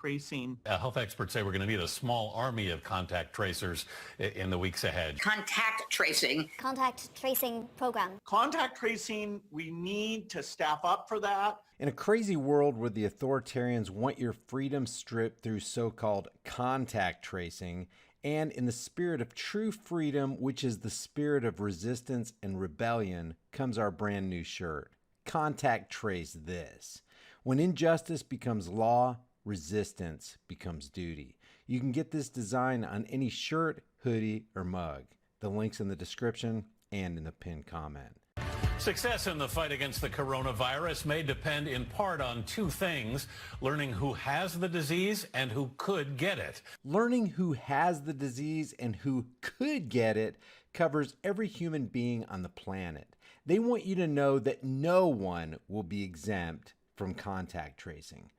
tracing. Health experts say we're going to need a small army of contact tracers in the weeks ahead. Contact tracing. Contact tracing program. Contact tracing, we need to staff up for that. In a crazy world where the authoritarians want your freedom stripped through so-called contact tracing, and in the spirit of true freedom, which is the spirit of resistance and rebellion, comes our brand new shirt. Contact trace this. When injustice becomes law, resistance becomes duty. You can get this design on any shirt, hoodie, or mug. The link's in the description and in the pinned comment. Success in the fight against the coronavirus may depend in part on two things: learning who has the disease and who could get it. Learning who has the disease and who could get it covers every human being on the planet. They want you to know that no one will be exempt from contact tracing.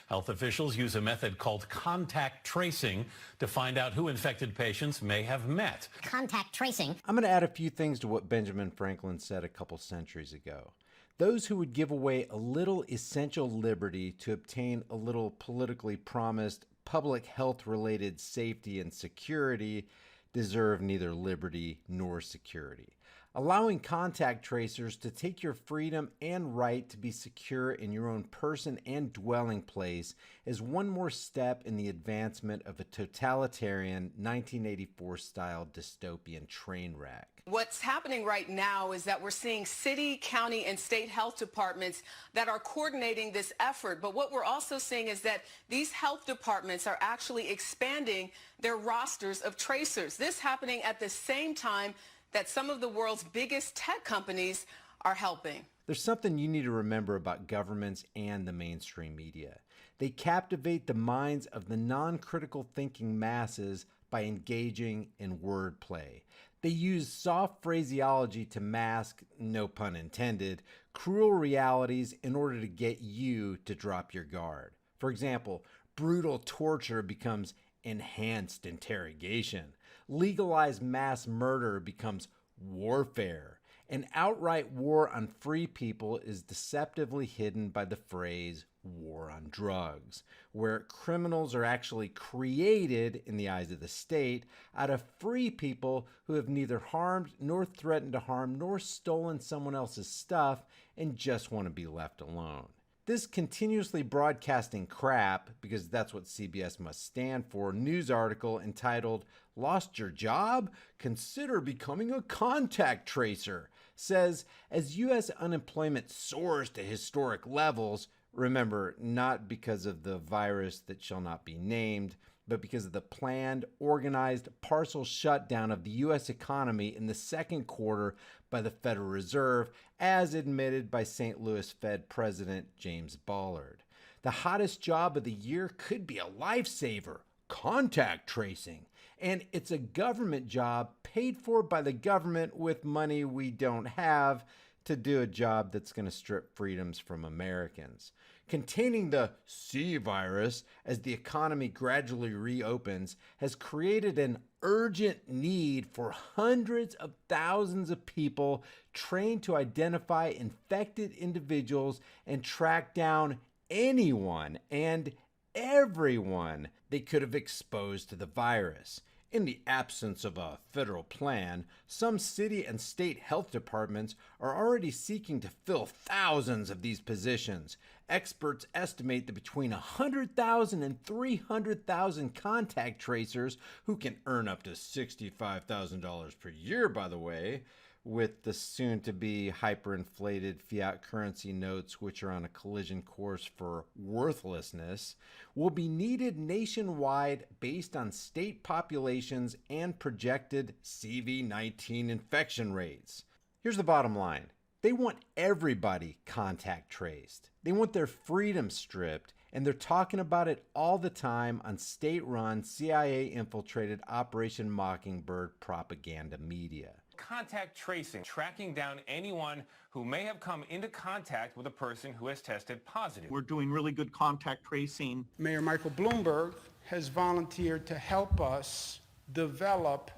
Health officials use a method called contact tracing to find out who infected patients may have met. Contact tracing. I'm going to add a few things to what Benjamin Franklin said a couple centuries ago. Those who would give away a little essential liberty to obtain a little politically promised public health-related safety and security deserve neither liberty nor security. Allowing contact tracers to take your freedom and right to be secure in your own person and dwelling place is one more step in the advancement of a totalitarian 1984-style dystopian train wreck. What's happening right now is that we're seeing city, county, and state health departments that are coordinating this effort. But what we're also seeing is that these health departments are actually expanding their rosters of tracers. This happening at the same time that some of the world's biggest tech companies are helping. There's something you need to remember about governments and the mainstream media. They captivate the minds of the non-critical thinking masses by engaging in wordplay. They use soft phraseology to mask, no pun intended, cruel realities in order to get you to drop your guard. For example, brutal torture becomes enhanced interrogation. Legalized mass murder becomes warfare. An outright war on free people is deceptively hidden by the phrase war on drugs, where criminals are actually created, in the eyes of the state, out of free people who have neither harmed nor threatened to harm nor stolen someone else's stuff and just want to be left alone. This continuously broadcasting crap, because that's what CBS must stand for, news article entitled, "Lost Your Job? Consider becoming a contact tracer," says, as U.S. unemployment soars to historic levels, remember, not because of the virus that shall not be named, but because of the planned, organized, partial shutdown of the U.S. economy in the second quarter by the Federal Reserve, as admitted by St. Louis Fed President James Bullard. The hottest job of the year could be a lifesaver: contact tracing. And it's a government job paid for by the government with money we don't have to do a job that's going to strip freedoms from Americans. Containing the C virus as the economy gradually reopens has created an urgent need for hundreds of thousands of people trained to identify infected individuals and track down anyone and everyone they could have exposed to the virus. In the absence of a federal plan, some city and state health departments are already seeking to fill thousands of these positions. Experts estimate that between 100,000 and 300,000 contact tracers, who can earn up to $65,000 per year, by the way, with the soon-to-be hyperinflated fiat currency notes, which are on a collision course for worthlessness, will be needed nationwide based on state populations and projected CV-19 infection rates. Here's the bottom line. They want everybody contact traced. They want their freedom stripped, and they're talking about it all the time on state-run, CIA-infiltrated Operation Mockingbird propaganda media. Contact tracing, tracking down anyone who may have come into contact with a person who has tested positive. We're doing really good contact tracing. Mayor Michael Bloomberg has volunteered to help us develop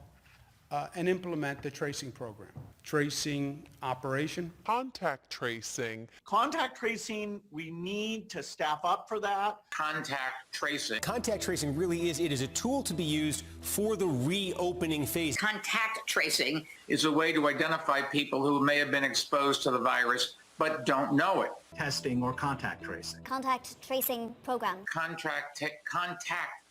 and implement the tracing program. Tracing operation. Contact tracing. Contact tracing, we need to staff up for that. Contact tracing. Contact tracing really is a tool to be used for the reopening phase. Contact tracing is a way to identify people who may have been exposed to the virus but don't know it. Testing or contact tracing. Contact tracing program. Contact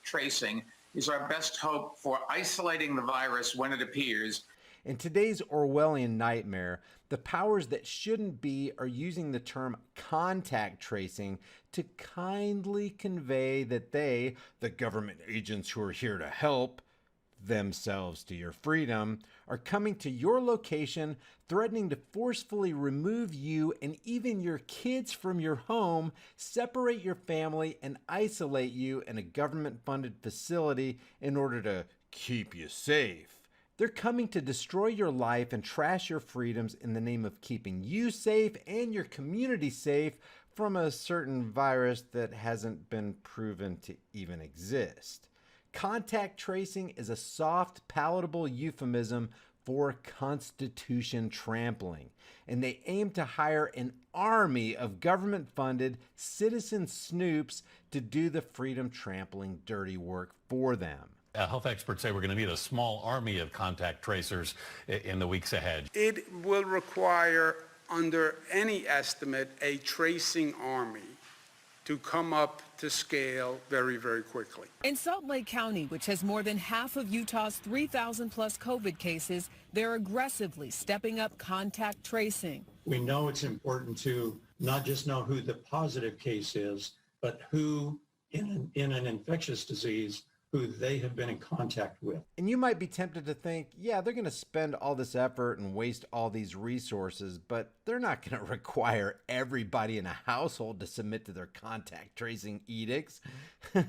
tracing is our best hope for isolating the virus when it appears. In today's Orwellian nightmare, the powers that shouldn't be are using the term contact tracing to kindly convey that they, the government agents who are here to help themselves to your freedom, are coming to your location, threatening to forcefully remove you and even your kids from your home, separate your family, and isolate you in a government-funded facility in order to keep you safe. They're coming to destroy your life and trash your freedoms in the name of keeping you safe and your community safe from a certain virus that hasn't been proven to even exist. Contact tracing is a soft, palatable euphemism for constitution trampling, and they aim to hire an army of government-funded citizen snoops to do the freedom trampling dirty work for them. Health experts say we're going to need a small army of contact tracers in the weeks ahead. It will require, under any estimate, a tracing army to come up to scale very, very quickly. In Salt Lake County, which has more than half of Utah's 3,000 plus COVID cases, they're aggressively stepping up contact tracing. We know it's important to not just know who the positive case is, but who in an infectious disease who they have been in contact with. And you might be tempted to think, yeah, they're going to spend all this effort and waste all these resources, but they're not going to require everybody in a household to submit to their contact tracing edicts,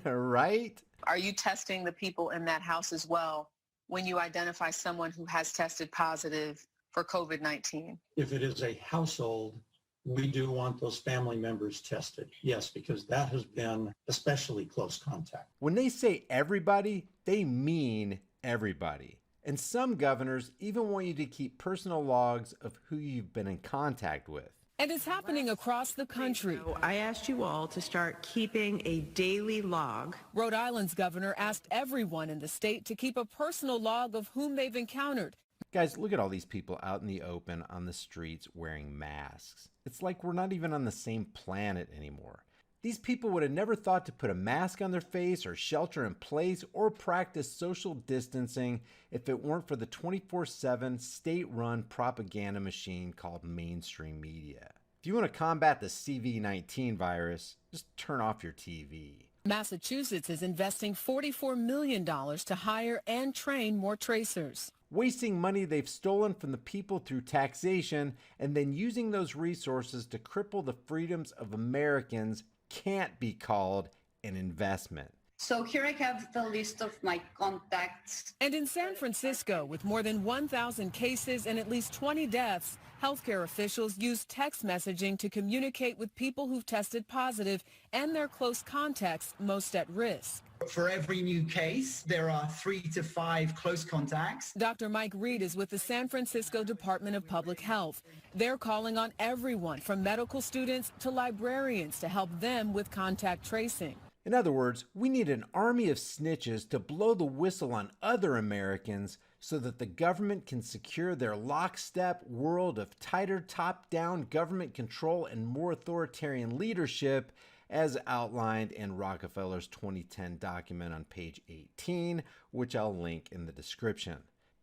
right? Are you testing the people in that house as well when you identify someone who has tested positive for COVID-19? If it is a household, we do want those family members tested. Yes, because that has been especially close contact. When they say everybody, they mean everybody. And some governors even want you to keep personal logs of who you've been in contact with. And it's happening across the country. I asked you all to start keeping a daily log. Rhode Island's governor asked everyone in the state to keep a personal log of whom they've encountered. Guys, look at all these people out in the open on the streets wearing masks. It's like we're not even on the same planet anymore. These people would have never thought to put a mask on their face or shelter in place or practice social distancing if it weren't for the 24/7 state-run propaganda machine called mainstream media. If you want to combat the CV-19 virus, just turn off your TV. Massachusetts is investing $44 million to hire and train more tracers. Wasting money they've stolen from the people through taxation and then using those resources to cripple the freedoms of Americans can't be called an investment. So here I have the list of my contacts. And in San Francisco, with more than 1,000 cases and at least 20 deaths, healthcare officials use text messaging to communicate with people who've tested positive and their close contacts most at risk. For every new case, there are 3 to 5 close contacts. Dr. Mike Reed is with the San Francisco Department of Public Health. They're calling on everyone from medical students to librarians to help them with contact tracing. In other words, we need an army of snitches to blow the whistle on other Americans so that the government can secure their lockstep world of tighter top-down government control and more authoritarian leadership, as outlined in Rockefeller's 2010 document on page 18, which I'll link in the description.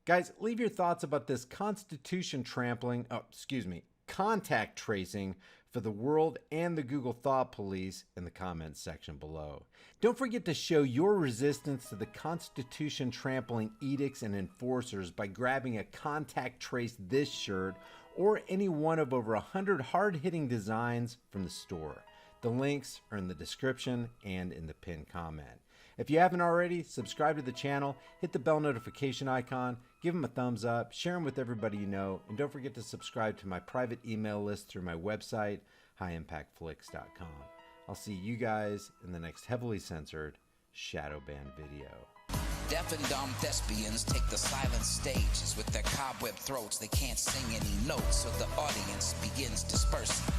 Guys, leave your thoughts about this contact tracing for the world and the Google Thought Police in the comments section below. Don't forget to show your resistance to the Constitution trampling edicts and enforcers by grabbing a Contact Trace This shirt or any one of over 100 hard-hitting designs from the store. The links are in the description and in the pinned comment. If you haven't already, subscribe to the channel, hit the bell notification icon, give them a thumbs up, share them with everybody you know, and don't forget to subscribe to my private email list through my website, highimpactflix.com. I'll see you guys in the next heavily censored shadow ban video. Deaf and dumb thespians take the silent stages. With their cobweb throats, they can't sing any notes, so the audience begins dispersing.